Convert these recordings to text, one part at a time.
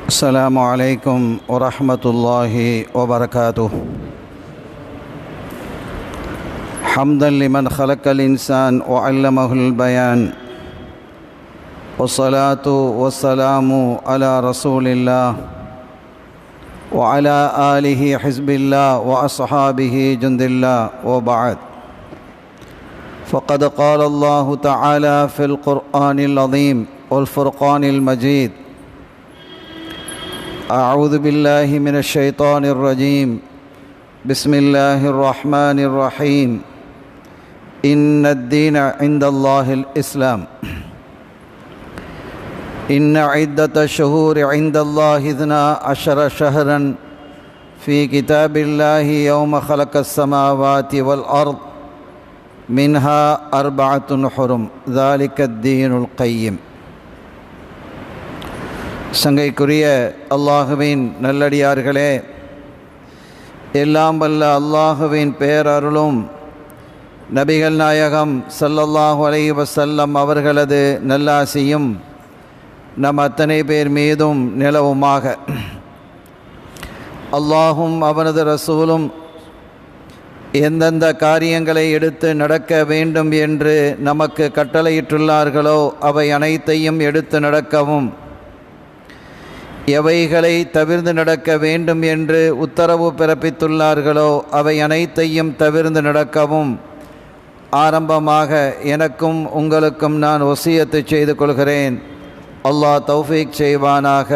السلام عليكم ورحمة الله وبركاته. حمدا لمن خلق الإنسان وعلمه البيان، والصلاة والسلام على رسول الله وعلى آله حزب الله وأصحابه جند الله، وبعد. فقد قال الله تعالى في القرآن العظيم والفرقان المجيد: أعوذ بالله من الشيطان الرجيم، بسم الله الرحمن الرحيم، إن الدين عند الله الإسلام، إن عدة الشهور عند الله 12 شهرا في كتاب الله يوم خلق السماوات والأرض منها 4 حرم ذلك الدين القيم. சங்கைக்குரிய அல்லாஹுவின் நல்லடியார்களே, எல்லாம் வல்ல அல்லாஹுவின் பேரருளும் நபிகள் நாயகம் ஸல்லல்லாஹு அலைஹி வஸல்லம் அவர்களது நல்லாசியும் நம் அத்தனை பேர் மீதும் நிலவுமாக. அல்லாஹும் அவனது ரசூலும் எந்தெந்த காரியங்களை எடுத்து நடக்க வேண்டும் என்று நமக்கு கட்டளையிட்டுள்ளார்களோ அவை அனைத்தையும் எடுத்து நடக்கவும், எவைகளை தவிர்ந்து நடக்க வேண்டும் என்று உத்தரவு பிறப்பித்துள்ளார்களோ அவை அனைத்தையும் தவிர்ந்து நடக்கவும் ஆரம்பமாக எனக்கும் உங்களுக்கும் நான் வசியத்து செய்து கொள்கிறேன். அல்லாஹ் தௌஃபீக் செய்வானாக,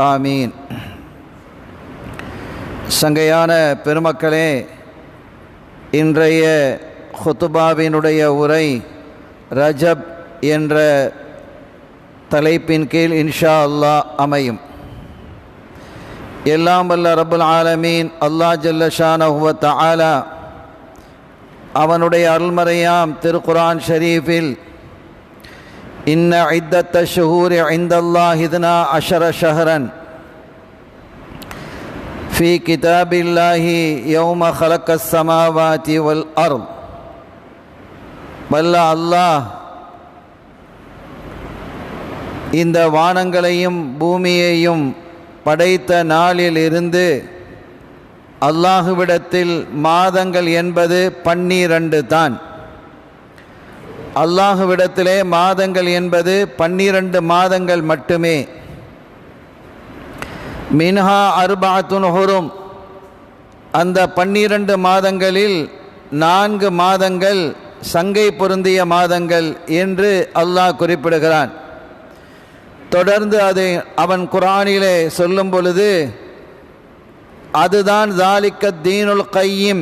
ஆமீன். சங்கையான பெருமக்களே, இன்றைய ஹுத்துபாவினுடைய உரை ரஜப் என்ற தலைப்பின் கீழ் இன்ஷா அல்லாஹ் அமையும். எல்லாம் வல்ல ரப்புல் ஆலமீன் அல்லாஹ் ஜல்ல ஷானஹு வ தஆலா அவனுடைய அருள்மறையாம் திருக்குர்ஆன் ஷரீஃபில் இன்ன இத்தத்த ஷுஹூரி இந்தல்லாஹி 12 ஷஹரன் ஃபீ கிதாபில்லாஹி யௌம ஹலக்கஸ் ஸமாவாதி வல் அர்த், வல்ல அல்லாஹ் இந்த வானங்களையும் பூமியையும் படைத்த நாளில் இருந்து அல்லாஹுவிடத்தில் மாதங்கள் என்பது 12 தான். அல்லாஹுவிடத்திலே மாதங்கள் என்பது 12 மாதங்கள் மட்டுமே. மின்ஹா 4 ஹுரும், அந்த 12 மாதங்களில் 4 மாதங்கள் சங்கை பொருந்திய மாதங்கள் என்று அல்லாஹ் குறிப்பிடுகிறான். தொடர்ந்து அதை அவன் குர்ஆனிலே சொல்லும் பொழுது, அதுதான் ذَلِكَ الدِّينُ الْقَيِّمُ,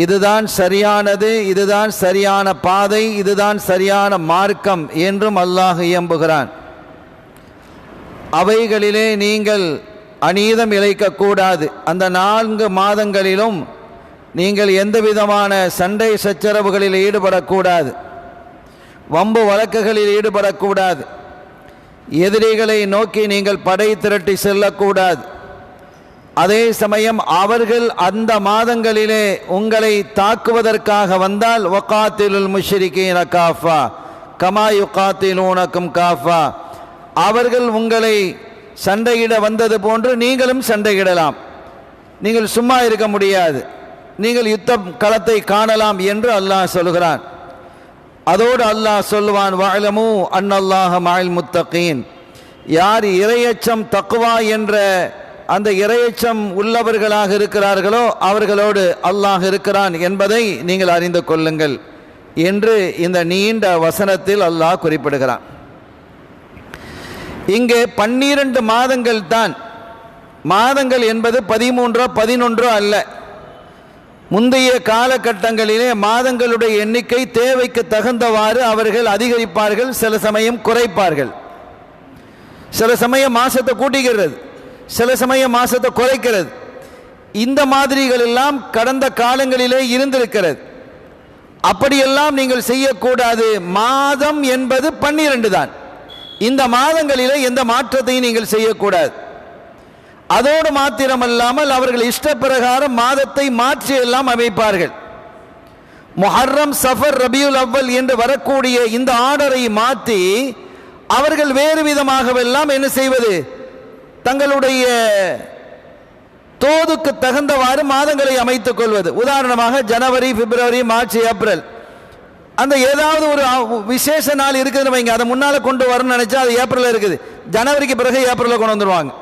இதுதான் சரியானது, இதுதான் சரியான பாதை, இதுதான் சரியான மார்க்கம் என்றும் அல்லாஹ் இயம்புகிறான். அவைகளிலே நீங்கள் அநீதம் இழைக்கக்கூடாது. அந்த 4 மாதங்களிலும் நீங்கள் எந்த விதமான சண்டை சச்சரவுகளில் ஈடுபடக்கூடாது, வம்பு வழக்குகளில் ஈடுபடக்கூடாது, எதிரிகளை நோக்கி நீங்கள் படை திரட்டி செல்லக்கூடாது. அதே சமயம் அவர்கள் அந்த மாதங்களிலே உங்களை தாக்குவதற்காக வந்தால் வகாத்திலுல் முஷ்ரிகீன காஃபா கமா யுகாத்திலூனகும் காஃபா, அவர்கள் உங்களை சண்டையிட வந்தது போன்று நீங்களும் சண்டையிடலாம், நீங்கள் சும்மா இருக்க முடியாது, நீங்கள் யுத்த களத்தை காணலாம் என்று அல்லாஹ் சொல்கிறான். அதோடு அல்லாஹ் சொல்லுவான், வஅலமு அன்னல்லாஹ மஅல் முத்தகீன், யார் இறையச்சம் தக்வா என்ற அந்த இறையச்சம் உள்ளவர்களாக இருக்கிறார்களோ அவர்களோடு அல்லாஹ் இருக்கிறான் என்பதை நீங்கள் அறிந்து கொள்ளுங்கள் என்று இந்த நீண்ட வசனத்தில் அல்லாஹ் குறிப்பிடுகிறான். இங்கே 12 மாதங்கள் தான். மாதங்கள் என்பது 13 11 அல்ல. முந்தைய காலகட்டங்களிலே மாதங்களுடைய எண்ணிக்கை தேவைக்கு தகுந்தவாறு அவர்கள் அதிகரிப்பார்கள், சில சமயம் குறைப்பார்கள். சில சமயம் மாசத்தை கூட்டிக்கிறது, சில சமயம் மாசத்தை குறைக்கிறது. இந்த மாதிரிகள் எல்லாம் கடந்த காலங்களிலே இருந்திருக்கிறது. அப்படியெல்லாம் நீங்கள் செய்யக்கூடாது. மாதம் என்பது 12 தான். இந்த மாதங்களிலே எந்த மாற்றத்தையும் நீங்கள் செய்யக்கூடாது. அதோடு மாத்திரமல்லாமல் அவர்கள் இஷ்டப்பிரகாரம் மாதத்தை மாற்றி எல்லாம் அமைப்பார்கள். முஹர்ரம், சஃபர், ரபியுல் அவ்வல் என்று வரக்கூடிய இந்த ஆர்டரை மாற்றி அவர்கள் வேறு விதமாகவெல்லாம் என்ன செய்வது, தங்களுடைய தோதுக்கு தகுந்தவாறு மாதங்களை அமைத்துக் கொள்வது. உதாரணமாக ஜனவரி, பிப்ரவரி, மார்ச், ஏப்ரல், அந்த ஏதாவது ஒரு விசேஷ நாள் இருக்குதுன்னு வைங்க, அதை முன்னால் கொண்டு வரணும்னு நினைச்சா அது ஏப்ரல் இருக்குது, ஜனவரிக்கு பிறகு ஏப்ரலில் கொண்டு வந்துடுவாங்க,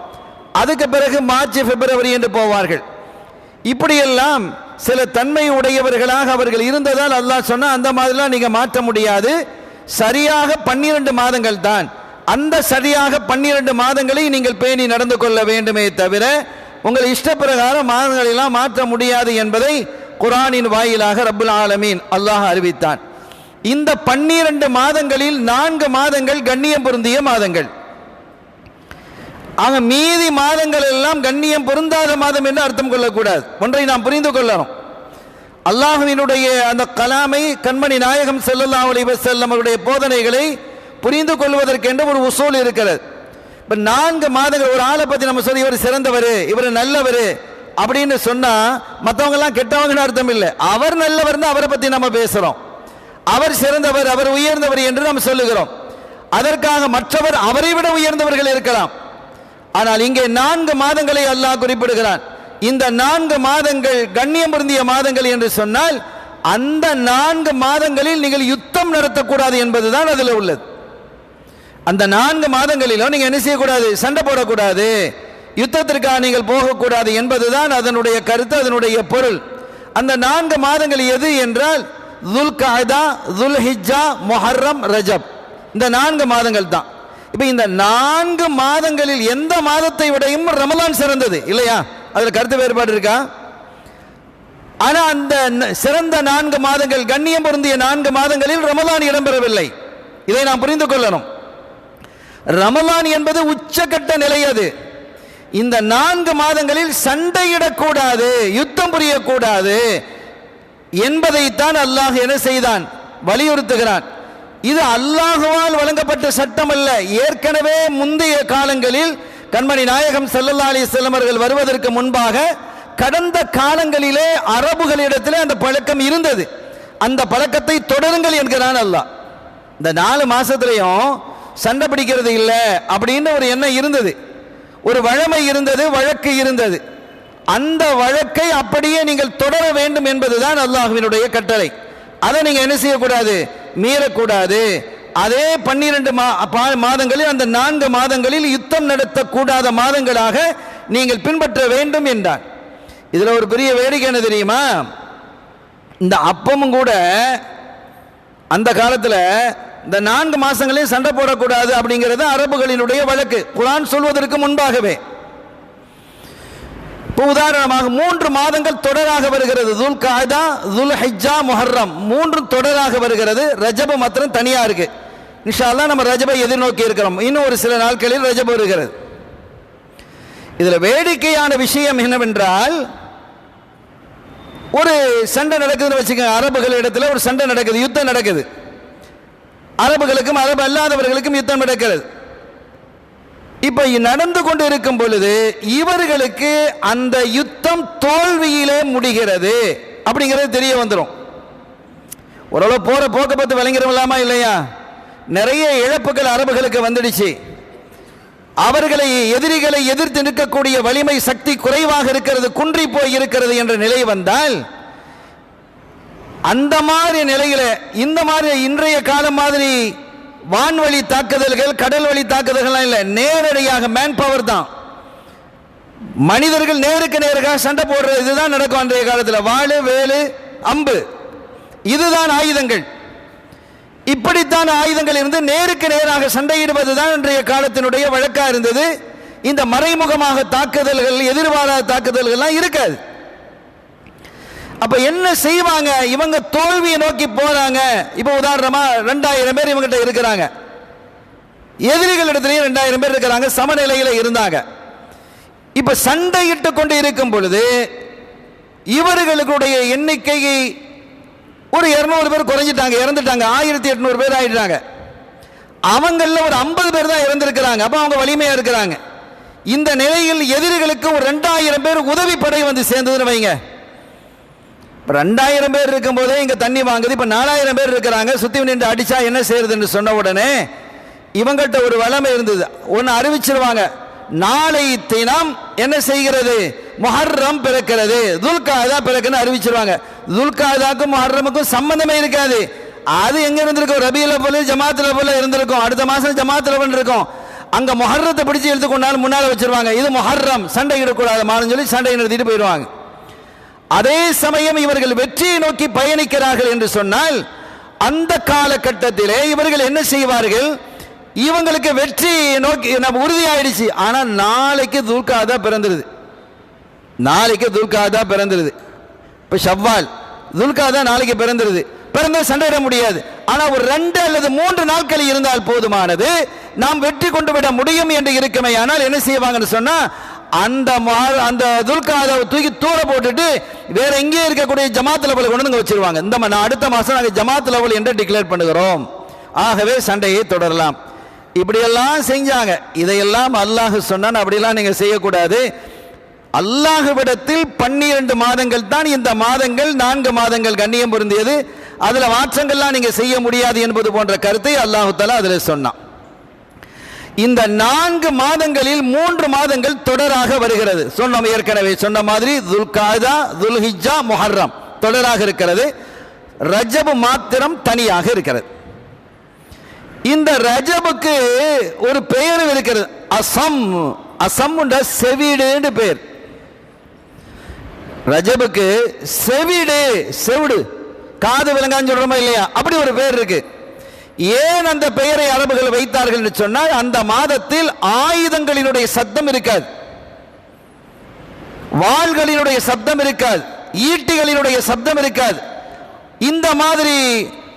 அதுக்கு பிறகு மார்ச், பிப்ரவரி என்று போவார்கள். இப்படியெல்லாம் சில தன்மை உடையவர்களாக அவர்கள் இருந்ததால் அல்லாஹ் சொன்னா அந்த மாதிரிலாம் நீங்க மாற்ற முடியாது. சரியாக 12 மாதங்கள் தான். அந்த சரியாக 12 மாதங்களை நீங்கள் பேணி நடந்து கொள்ள வேண்டுமே தவிர உங்கள் இஷ்ட பிரகாரம் மாதங்களை எல்லாம் மாற்ற முடியாது என்பதை குர்ஆனின் வாயிலாக ரப்புல் ஆலமீன் அல்லாஹ் அறிவித்தான். இந்த 12 மாதங்களில் 4 மாதங்கள் கண்ணியம் பொருந்திய மாதங்கள். ஆக மீதி மாதங்கள் எல்லாம் கண்ணியம் பொருந்தாத மாதம் என்று அர்த்தம் கொள்ளக்கூடாது. ஒன்றை நாம் புரிந்து கொள்ளணும். அல்லாஹ்வினுடைய அந்த கலாமை, கண்மணி நாயகம் ஸல்லல்லாஹு அலைஹி வஸல்லம் அவருடைய போதனைகளை புரிந்து கொள்வதற்கென்று ஒரு உசூல் இருக்கிறது. இப்போ 4 மாதங்கள் ஒரு ஆளை பற்றி நம்ம சொல்லி இவர் சிறந்தவர், இவர் நல்லவர் அப்படின்னு சொன்னா மற்றவங்கெல்லாம் கெட்டவங்கன்னு அர்த்தம் இல்லை. அவர் நல்லவர் தான் அவரை பற்றி நம்ம பேசுறோம். அவர் சிறந்தவர், அவர் உயர்ந்தவர் என்று நாம் சொல்லுகிறோம். அதற்காக மற்றவர் அவரை விட உயர்ந்தவர்கள் இருக்கலாம். ஆனால் இங்கே 4 மாதங்களை அல்லாஹ் குறிப்பிடுகிறான். இந்த 4 மாதங்கள் கண்ணியம் பொருந்திய மாதங்கள் என்று சொன்னால் அந்த 4 மாதங்களில் நீங்கள் யுத்தம் நடத்தக்கூடாது என்பதுதான் அதில் உள்ளது. அந்த 4 மாதங்களிலும் நீங்க என்ன செய்யக்கூடாது? சண்டை போடக்கூடாது, யுத்தத்திற்காக நீங்கள் போகக்கூடாது என்பதுதான் அதனுடைய கருத்து, அதனுடைய பொருள். அந்த 4 மாதங்கள் எது என்றால் துல்கஅதா, துல்ஹிஜ்ஜா, முஹர்ரம், ரஜப், இந்த 4 மாதங்கள் தான். இப்ப இந்த 4 மாதங்களில் எந்த மாதத்தை விடையும் ரமலான் சிறந்தது இல்லையா? அதுல கருத்து வேறுபாடு இருக்கா? ஆனா அந்த சிறந்த 4 மாதங்கள், கண்ணியம் பொருந்திய 4 மாதங்களில் ரமலான் இடம்பெறவில்லை. இதை நாம் புரிந்து கொள்ளணும். ரமலான் என்பது உச்சகட்ட நிலை. அது இந்த 4 மாதங்களில் சண்டையிடக்கூடாது, யுத்தம் புரியக்கூடாது என்பதைத்தான் அல்லாஹ் என்ன செய்தான்? வலியுறுத்துகிறான். இது அல்லாஹுவால் வழங்கப்பட்ட சட்டம் அல்ல. ஏற்கனவே முந்தைய காலங்களில் கண்மணி நாயகம் ஸல்லல்லாஹு அலைஹி வஸல்லம் அவர்கள் வருவதற்கு முன்பாக கடந்த காலங்களிலே அரபுகளிடத்தில் அந்த பழக்கம் இருந்தது. அந்த பழக்கத்தை தொடருங்கள் என்கிறான் அல்லாஹ். இந்த 4 மாசத்திலையும் சண்டை பிடிக்கிறது இல்லை அப்படின்னு ஒரு எண்ணம் இருந்தது, ஒரு வழமை இருந்தது, வழக்கு இருந்தது. அந்த வழக்கை அப்படியே நீங்கள் தொடர வேண்டும் என்பதுதான் அல்லாஹ்வினுடைய கட்டளை. அதை நீங்க என்ன செய்யக்கூடாது? மீறக்கூடாது. அதே 12 மாதங்களில் அந்த 4 மாதங்களில் யுத்தம் நடத்தக்கூடாத மாதங்களாக நீங்கள் பின்பற்ற வேண்டும் என்றார். இதுல ஒரு பெரிய வேடிக்கை என்ன தெரியுமா? இந்த அப்பமும் கூட அந்த காலத்துல இந்த 4 மாசங்களையும் சண்டை போடக்கூடாது அப்படிங்கிறது அரபுகளினுடைய வழக்கு, குர்ஆன் சொல்வதற்கு முன்பாகவே. உதாரணமாக 3 மாதங்கள் தொடராக வருகிறது. துல்கஅதா, துல்ஹிஜ்ஜா, முஹர்ரம் 3 தொடராக வருகிறது. ரஜப மாத்திரம் தனியா இருக்கு. இன்ஷா அல்லாஹ் நம்ம ரஜபை எதிர்நோக்கி இருக்கிறோம். இன்னும் ஒரு சில நாட்களில் ரஜப் வருகிறது. இதுல வேடிக்கையான விஷயம் என்னவென்றால், ஒரு சண்டை நடக்குதுன்னு வச்சுக்கோங்க. அரபுகள் இடத்துல ஒரு சண்டை நடக்குது, யுத்தம் நடக்குது. அரபுகளுக்கும் அரபு அல்லாதவர்களுக்கும் யுத்தம் நடக்கிறது. இப்ப நடந்து கொண்டு இருக்கும் பொழுது இவர்களுக்கு அந்த யுத்தம் தோல்வியிலே முடிகிறது அப்படிங்கிறது தெரிய வந்துடும். ஓரளவு போற போக்க பார்த்து விளங்கிறவங்களாமா இல்லையா? நிறைய இழப்புகள் அரபுகளுக்கு வந்துடுச்சு. அவர்களை, எதிரிகளை எதிர்த்து நிற்கக்கூடிய வலிமை சக்தி குறைவாக இருக்கிறது, குன்றி போய் இருக்கிறது என்ற நிலை வந்தால், அந்த மாதிரி நிலையில இந்த மாதிரி இன்றைய காலம் மாதிரி வான்வழி தாக்குதல்கள், கடல் வழி தாக்குதல்கள் இல்லை, நேரடியாக மேன் பவர் தான். மனிதர்கள் நேருக்கு நேராக சண்டை போடுறது இதுதான் நடக்கும். அன்றைய காலத்தில் வாளு, வேலு, அம்பு இதுதான் ஆயுதங்கள். இப்படித்தான் ஆயுதங்கள் இருந்து நேருக்கு நேராக சண்டையிடுவதுதான் இன்றைய காலத்தினுடைய வழக்கா இருந்தது. இந்த மறைமுகமாக தாக்குதல்கள், எதிர்பாராத தாக்குதல்கள்லாம் இருக்காது. அப்ப என்ன செய்வாங்க? இவங்க தோல்வியை நோக்கி போறாங்க. இப்ப உதாரணமா 2000 பேர் இவங்கிட்ட இருக்கிறாங்க, எதிரிகள் இடத்துலயும் 2000 பேர் இருக்கிறாங்க, சமநிலையில இருந்தாங்க. இப்ப சண்டையிட்டு கொண்டு இருக்கும் பொழுது இவர்களுடைய எண்ணிக்கையை ஒரு 200 பேர் குறைஞ்சிட்டாங்க, இறந்துட்டாங்க, 1800 பேர் ஆயிட்டாங்க. அவங்கள ஒரு 50 பேர் தான் இறந்திருக்கிறாங்க. அப்ப அவங்க வலிமையா இருக்கிறாங்க. இந்த நிலையில் எதிரிகளுக்கு ஒரு 2000 பேர் உதவி படை வந்து சேர்ந்ததுன்னு வைங்க. 2000 பேர் இருக்கும் போதே இங்க தண்ணி வாங்குது. இப்ப 4000 பேர் இருக்கிறாங்க, சுத்தி நின்று அடிச்சா என்ன செய்யறதுன்னு சொன்ன உடனே இவங்கள்ட்ட ஒரு வளமை இருந்தது. ஒன்னு அறிவிச்சிருவாங்க, நாளை தினம் என்ன செய்கிறது, முஹர்ரம் பிறக்கிறது, துல்காதா பிறக்குன்னு அறிவிச்சிருவாங்க. துல்காதாக்கும் முஹர்ரமுக்கும் சம்பந்தமே இருக்காது. அது எங்க இருந்திருக்கும், ரபியுல் அவ்வல் ஜமாத்துல் அவ்வல் இருந்திருக்கும், அடுத்த மாசம் ஜமாத்துல் அவ்வல் இருக்கும். அங்க முஹர்ரத்தை பிடிச்சி எடுத்துக்கொண்டாலும் முன்னால வச்சிருவாங்க, இது முஹர்ரம், சண்டையிடக்கூடாது மாறுன்னு சொல்லி சண்டை நிறுத்திட்டு போயிடுவாங்க. அதே சமயம் இவர்கள் வெற்றியை நோக்கி பயணிக்கிறார்கள் என்று சொன்னால் அந்த காலகட்டத்திலே இவர்கள் என்ன செய்வார்கள், இவங்களுக்கு வெற்றி நோக்கி நம்ம உறுதியாயிடுச்சு, ஆனா நாளைக்கு துல்காதா பிறந்துருது, நாளைக்கு துல்காதா பிறந்துருது. இப்ப ஷவ்வால், துல்காதா நாளைக்கு பிறந்துருது, பிறந்த சண்டையிட முடியாது. ஆனா ஒரு 2 அல்லது 3 நாட்கள் இருந்தால் போதுமானது, நாம் வெற்றி கொண்டு விட முடியும் என்று இருக்குமே. ஆனால் என்ன செய்வாங்கன்னு சொன்னா அந்த துல்காதாவை தூக்கி தூர போட்டுட்டு வேற எங்கே இருக்கக்கூடிய ஜமாத்துல் அவ்வல் கொண்டு வந்து வச்சிருவாங்க. இந்த அடுத்த மாசம் நாங்கள் ஜமாத்துல் அவ்வல் என்று டிக்ளேர் பண்ணுகிறோம், ஆகவே சண்டையை தொடரலாம். இப்படியெல்லாம் செஞ்சாங்க. இதையெல்லாம் அல்லாஹ் சொன்னான், அப்படியெல்லாம் நீங்க செய்யக்கூடாது. அல்லாஹ்விடத்தில் 12 மாதங்கள் தான் இந்த மாதங்கள், 4 மாதங்கள் கண்ணியம் பொருந்தியது, அதுல மாற்றங்கள்லாம் நீங்க செய்ய முடியாது என்பது போன்ற கருத்தை அல்லாஹ் தஆலா அதில் சொன்னான். இந்த 4 மாதங்களில் 3 மாதங்கள் தொடராக வருகிறது. சொன்னோம் ஏற்கனவே சொன்ன மாதிரி துல்காதா, துல்ஹிஜ்ஜா, முஹர்ரம் தொடராக இருக்கிறது. ரஜப் மாத்திரம் தனியாக இருக்கிறது. இந்த ரஜபுக்கு ஒரு பெயர் இருக்கிறது, அசம். அசம் செவிடு பெயர். ரஜபுக்கு செவிடு, செவிடு காது விலங்கான்னு சொல்றோமா இல்லையா, அப்படி ஒரு பெயர் இருக்கு. ஏன் அந்த பெயரை அரபுகள் வைத்தார்கள் என்று சொன்னால் அந்த மாதத்தில் ஆயுதங்களினுடைய சத்தம் இருக்காது, வாள்களினுடைய சப்தம் இருக்காது, ஈட்டிகளினுடைய சப்தம் இருக்காது, இந்த மாதிரி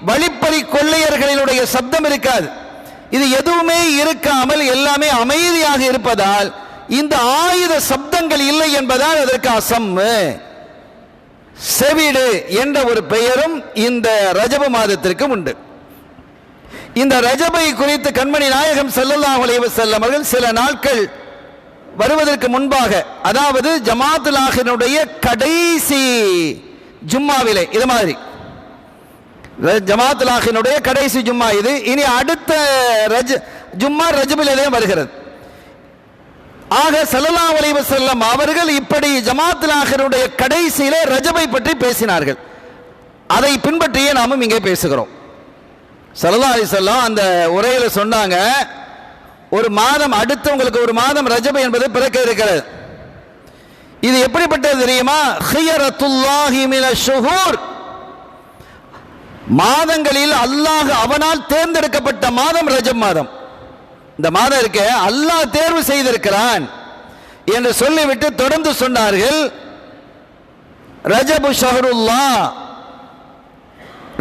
வழிப்பறி கொள்ளையர்களினுடைய சப்தம் இருக்காது. இது எதுவுமே இருக்காமல் எல்லாமே அமைதியாக இருப்பதால் இந்த ஆயுத சப்தங்கள் இல்லை என்பதால் அதற்கு அசம், செவிடு என்ற ஒரு பெயரும் இந்த ரஜப மாதத்திற்கும் உண்டு. இந்த ரஜபை குறித்து கண்மணி நாயகம் ஸல்லல்லாஹு அலைஹி வஸல்லம் அவர்கள் சில நாட்கள் வருவதற்கு முன்பாக, அதாவது ஜமாத்துல் ஆஹினுடைய கடைசி ஜும்மாவிலே, இது மாதிரி ஜமாத்துல் ஆஹினுடைய கடைசி ஜும்மா இது, இனி அடுத்த ஜும்மா ரஜபிலே வருகிறது. ஆக ஸல்லல்லாஹு அலைஹி வஸல்லம் அவர்கள் இப்படி ஜமாத்துல் ஆஹினுடைய கடைசியிலே ரஜபை பற்றி பேசினார்கள். அதை பின்பற்றியே நாமும் இங்கே பேசுகிறோம். ஸல்லல்லாஹு அலைஹி வஸல்லம் அந்த உரையில சொன்னாங்க, ஒரு மாதம் அடுத்து உங்களுக்கு ஒரு மாதம் ரஜப என்பது பிறக்க இருக்கிறது. இது எப்படிப்பட்டது தெரியுமா, ஹியரத்துல்லாஹி மினஷ் ஷுஹூர், மாதங்களில் அல்லாஹ் அவனால் தேர்ந்தெடுக்கப்பட்ட மாதம் ரஜப் மாதம். இந்த மாதம் இருக்க அல்லாஹ் தேர்வு செய்திருக்கிறான் என்று சொல்லிவிட்டு தொடர்ந்து சொன்னார்கள், ரஜபு ஷஹருல்லாஹ்,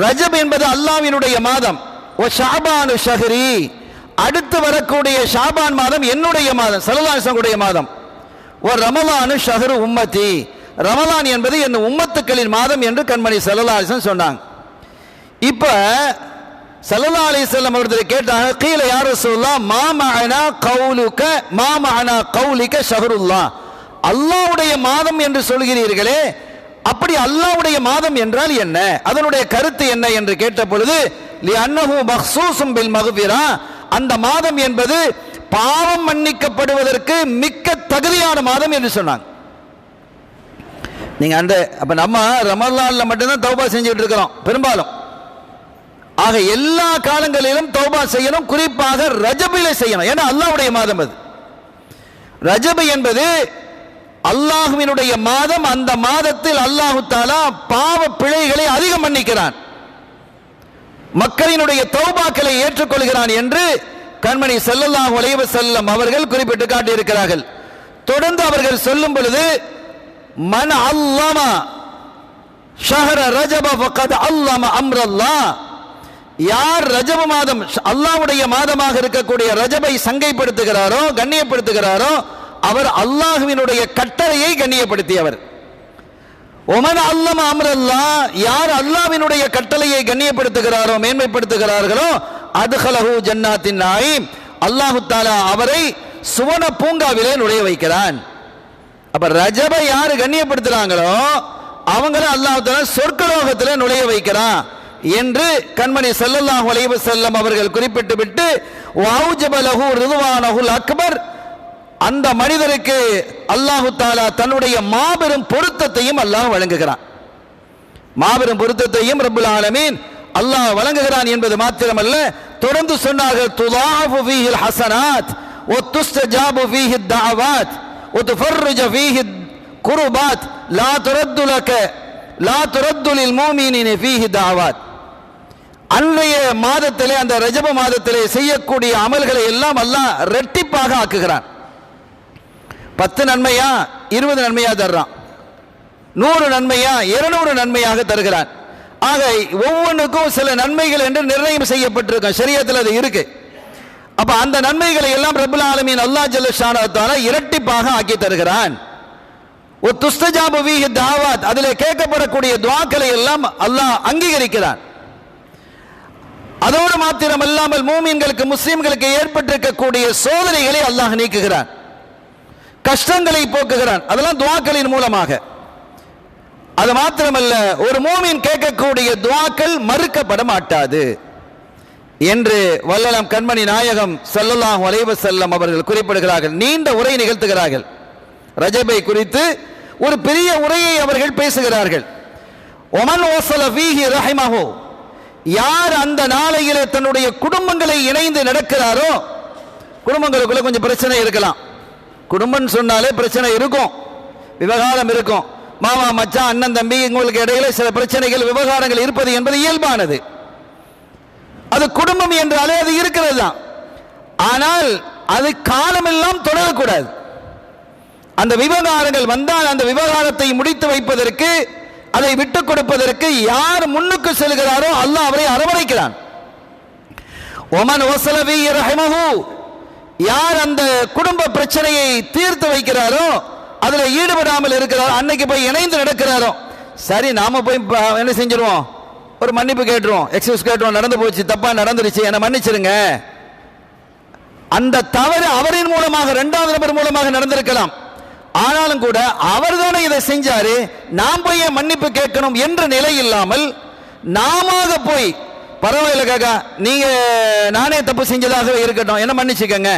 ரஜப் என்பது அல்லாஹ்வினுடைய மாதம். ஓ ஷாபானு ஷஹரி, அடுத்து வரக்கூடிய ஷாபான் மாதம் என்னுடைய மாதம், ஸல்லல்லாஹு அலைஹி வஸல்லம் உடைய மாதம். ஓ ரமலானு ஷஹரு உம்மதி, ரமலான் என்பது என் உம்மத்துக்களின் மாதம் என்று கண்மணி ஸல்லல்லாஹு அலைஹி வஸல்லம் சொன்னாங்க. இப்ப ஸல்லல்லாஹு அலைஹி வஸல்லம் அவர்கள் கேட்டாங்க, கீல யா ரசூலுல்லாஹ் மா மஅனா கௌலுக மா மஅனா கௌலிக ஷஹருல்லாஹ், அல்லாஹ்வுடைய மாதம் என்று சொல்கிறீர்களே, அப்படி அல்லாஹ்வுடைய மாதம் என்றால் என்ன, அதனுடைய கருத்து என்ன என்று கேட்ட பொழுது, லிஅன்னஹு மக்சூஸும் பில் மக்ஃபிரா, அந்த மாதம் என்பது பாவம் மன்னிக்கப்படுவதற்கு மிக்க தகுதியான மாதம் என்று சொன்னாங்க. நீங்க அந்த அப்ப நம்ம ரமலான்ல மட்டும்தான் தௌபா செஞ்சுட்டு இருக்கிறோம் பெரும்பாலும். ஆக எல்லா காலங்களிலும் தௌபா செய்யணும், குறிப்பாக ரஜபிலே செய்யணும், ஏன்னா அல்லாஹ்வுடைய மாதம் அது. ரஜப் என்பது அல்லாஹ்வினுடைய மாதம். அந்த மாதத்தில் அல்லாஹ் தஆலா பாவ பிழைகளை அதிகம் மன்னிக்கிறான், மக்களினுடைய தௌபாக்களை ஏற்றுக்கொள்கிறான் என்று கண்மணி ஸல்லல்லாஹு அலைஹி வஸல்லம் அவர்கள் குறிப்பிட்டு காட்டியிருக்கிறார்கள். தொடர்ந்து அவர்கள் சொல்லும் பொழுது, மன் அல்லம ஷஹர ரஜப ஃபகத் அல்லம அம்ரல்லாஹ், யார் ரஜப மாதம் அல்லாஹ்வுடைய மாதமாக இருக்கக்கூடிய ரஜபை சங்கைப்படுத்துகிறாரோ கண்ணியப்படுத்துகிறாரோ அவர் அல்லாஹ்வினுடைய கட்டளையை கண்ணியப்படுத்தியவர். ஒமன் அல்லம அம்ரல்லாஹ், யார் அல்லாஹ்வினுடைய கட்டளையை கண்ணியப்படுத்துகிறாரோ மேன்மைப்படுத்துகிறார்களோ அத்கலஹு ஜன்னாத்தின் நஈம், அல்லாஹ் தஆலா அவரை சுவன பூங்காவிலே நுழைய வைக்கிறான். அப்ப ரஜபை யாரு கண்ணியப்படுத்துறாங்களோ அவங்கள அல்லாஹ் தஆலா சொர்க்கலோகத்திலே நுழைய வைக்கிறான் என்று கண்மணி ஸல்லல்லாஹு அலைஹி வஸல்லம் அவர்கள் குறிப்பிட்டு விட்டு வஅஜப லஹு ரிதுவானஹுல் அக்பர், அந்த மனிதருக்கு அல்லாஹு தாலா தன்னுடைய மாபெரும் பொருத்தத்தையும் அல்லாஹ் வழங்குகிறான். மாபெரும் பொருத்தத்தையும் ரப்புல் ஆலமீன் அல்லாஹ் வழங்குகிறான் என்பது மாத்திரமல்ல, தொடர்ந்து சொன்னார்கள், துலாஃபு ஃபீஹில் ஹஸனாத் வ துஸ்தஜாபு ஃபீஹித் தஅவாத் வ துஃபர்ரிஜு ஃபீஹித் குர்பாத் லா துரத்து லில் முஃமினீன ஃபீஹி தஅவாத். அன்றைய மாதத்திலே, அந்த ரஜப மாதத்திலே செய்யக்கூடிய அமல்களை எல்லாம் அல்லாஹ் இரட்டிப்பாக ஆக்குகிறான். 10 நன்மையா 20 நன்மையா தர்றான், 100 நன்மையா 200 நன்மையாக தருகிறான். ஆக ஒவ்வொன்றுக்கும் சில நன்மைகள் என்று நிர்ணயம் செய்யப்பட்டிருக்கும், ஷரியத்தில் அது இருக்கு. அப்ப அந்த நன்மைகளை எல்லாம் ரப்புல் ஆலமீன் அல்லாஹ் ஜல்ல ஷானஹு வ தஆலா இரட்டிப்பாக ஆக்கி தருகிறான். ஒரு துஸ்தஜாபு ஃபீஹி தஅவாத், அதிலே கேட்கப்படக்கூடிய துஆக்களை எல்லாம் அல்லாஹ் அங்கீகரிக்கிறான். அதோடு மாத்திரம் அல்லாமல் மூமின்களுக்கு, முஸ்லிம்களுக்கு ஏற்பட்டிருக்கக்கூடிய சோதனைகளை அல்லாஹ் நீக்குகிறான், கஷ்டங்களை போக்குகிறான், அதெல்லாம் துஆக்களின் மூலமாக. அது மாத்திரமல்ல, ஒரு மூமின் கேட்கக்கூடிய துஆக்கள் மறுக்கப்பட மாட்டாது என்று வல்லலம் கண்மணி நாயகம் ஸல்லல்லாஹு அலைஹி வஸல்லம் அவர்கள் குறிப்பிடுகிறார்கள். நீண்ட உரை நிகழ்த்துகிறார்கள். ரஜபை குறித்து ஒரு பெரிய உரையை அவர்கள் பேசுகிறார்கள். ஒமன் வஸல ஃபீஹி ரஹிமஹு, யார் அந்த நாளையிலே தன்னுடைய குடும்பங்களை இணைந்து நடக்கிறாரோ, குடும்பங்களுக்குள்ள கொஞ்சம் பிரச்சனை இருக்கலாம், குடும்பம் சொன்னாலே பிரச்சனை இருக்கும், விவகாரம் இருக்கும், மாமா மச்சான் அண்ணன் தம்பி உங்களுக்கு இடையில சில பிரச்சனைகள் விவகாரங்கள் இருப்பது என்பது இயல்பானது. அது குடும்பம் என்றாலே அது இருக்கிறது தான். ஆனால் அது காலமெல்லாம் தொடரக்கூடாது. அந்த விவகாரங்கள் வந்தால் அந்த விவகாரத்தை முடித்து வைப்பதற்கு, அதை விட்டுக் கொடுப்பதற்கு யார் முன்னுக்கு செல்கிறாரோ அல்லாஹ் அவரை அரவணைக்கிறான். ஒமன் வஸலவி ரஹிமஹு, யார் அந்த குடும்ப பிரச்சனையை தீர்த்து வைக்கிறாரோ, அதுல ஈடுபடாமல் இருக்கிறாரோ, அன்னைக்கு போய் இணைந்து நடக்கிறாரோ, சரி நாம போய் என்ன செஞ்சிருவோம், ஒரு மன்னிப்பு கேட்டுருவோம், எக்ஸ்கியூஸ் கேட்டுருவோம், நடந்து போச்சு, தப்பா நடந்துருச்சு, என்ன மன்னிச்சிருங்க. அந்த தவறு அவரின் மூலமாக, 2வது நபர் மூலமாக நடந்திருக்கலாம். ஆனாலும் கூட அவர் தானே இதை செஞ்சாரு, நாம் போய் மன்னிப்பு கேட்கணும் என்ற நிலை இல்லாமல் நாம போய் பரவாயில்ல காக்கா, நீங்க நானே தப்பு செஞ்சதாக இருக்கட்டும், என்ன மன்னிச்சுக்கங்க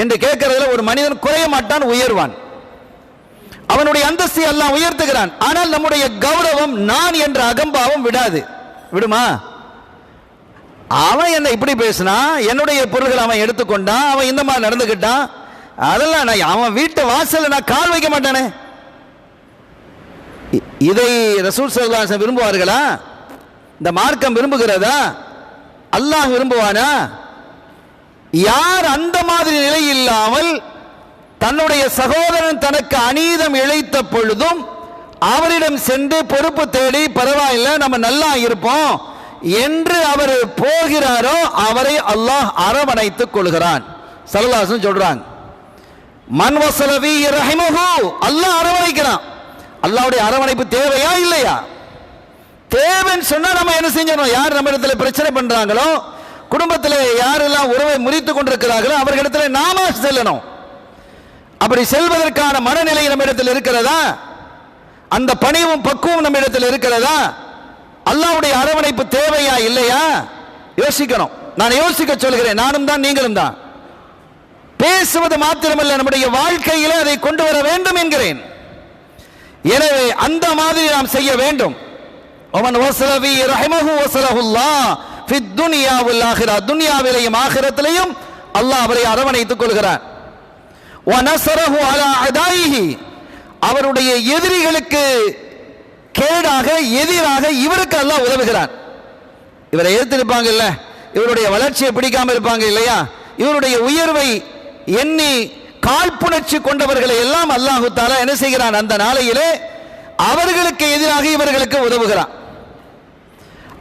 என்று கேட்கறதுல ஒரு மனிதன் குறைய மாட்டான், உயர்வான். அவனுடைய அந்தஸ்தை எல்லாம் உயர்த்துகிறான். ஆனால் நம்முடைய கௌரவம், நான் என்ற அகம்பாவம் விடாது. விடுமா? அவன் என்ன இப்படி பேசினா, என்னுடைய பொருள்கள் அவன் எடுத்துக்கொண்டான், அவன் இந்த மாதிரி நடந்துக்கிட்டான், அதெல்லாம் நான் அவன் வீட்டு வாசல்ல நான் கால் வைக்க மாட்டானே. இதை ரசூல் ஸல்லல்லாஹு அலைஹி வஸல்லம் விரும்புவார்களா? இந்த மார்க்கம் விரும்புகிறதா? அல்லாஹ் விரும்புவானா? யார் அந்த மாதிரி நிலை இல்லாமல் தன்னுடைய சகோதரன் தனக்கு அநீதம் இழைத்த பொழுதும் அவரிடம் சென்று பொறுப்பு தேடி, பரவாயில்லை நம்ம நல்லா இருப்போம் என்று அவர் போகிறாரோ அவரை அல்லாஹ் அரவணைத்துக் கொள்கிறான். ஸல்லல்லாஹு அலைஹி வஸல்லம் சொல்றாங்க, மன் வஸல ஃபீஹி ரஹிமஹு, அல்லாஹ் அரவணைக்கிறான். அல்லாஹ்வுடைய அரவணைப்பு தேவையா இல்லையா? தேவைன்னு சொன்னா நம்ம என்ன செஞ்சணும், யார் நம்ம இடத்துல பிரச்சனை பண்றாங்களோ, குடும்பத்தில் யாரெல்லாம் உறவை முறித்துக் கொண்டிருக்கிறார்களோ அவர்களிடத்துல நாம செல்லணும். அப்படி செல்வதற்கான மனநிலை நம்ம இடத்தில் இருக்கிறதா? அந்த பணிவும் பக்குவம் நம்ம இடத்தில் இருக்கிறதா? அல்லாஹ்வுடைய அரவணைப்பு தேவையா இல்லையா? யோசிக்கணும். நான் யோசிக்க சொல்கிறேன், நானும் தான் நீங்களும் தான். பேசுவது மாத்திரமல்ல, நம்முடைய வாழ்க்கையிலே அதை கொண்டு வர வேண்டும் என்கிறேன். எனவே அந்த மாதிரி நாம் செய்ய வேண்டும். ஒமன் வஸல ஃபீஹி ரஹிமஹு வஸலஹுல்லாஹ் ஃபித் துன்யா வல் ஆখিরা, துன்யாவிலேயும் ஆখিরাத்திலேயும் அல்லாஹ் அவரை அரவணைத்துக் கொள்கிறார். வ நஸரஹு அலா அதாயிஹி, அவருடைய எதிரிகளுக்கு கேடாக, எதிராக இவருக்கு அல்லாஹ் உதவுகிறார். இவரை எதிர்த்திருப்பாங்க இல்ல, இவருடைய வளர்ச்சியை பிடிக்காம இருப்பாங்க இல்லையா, இவருடைய உயர்வை எண்ணி காழ்ப்புணர்ச்சி கொண்டவர்களை எல்லாம் அல்லாஹு தஆலா என்ன செய்கிறான், அந்த நாளையிலே அவர்களுக்கு எதிராக இவர்களுக்கு உதவுகிறான்.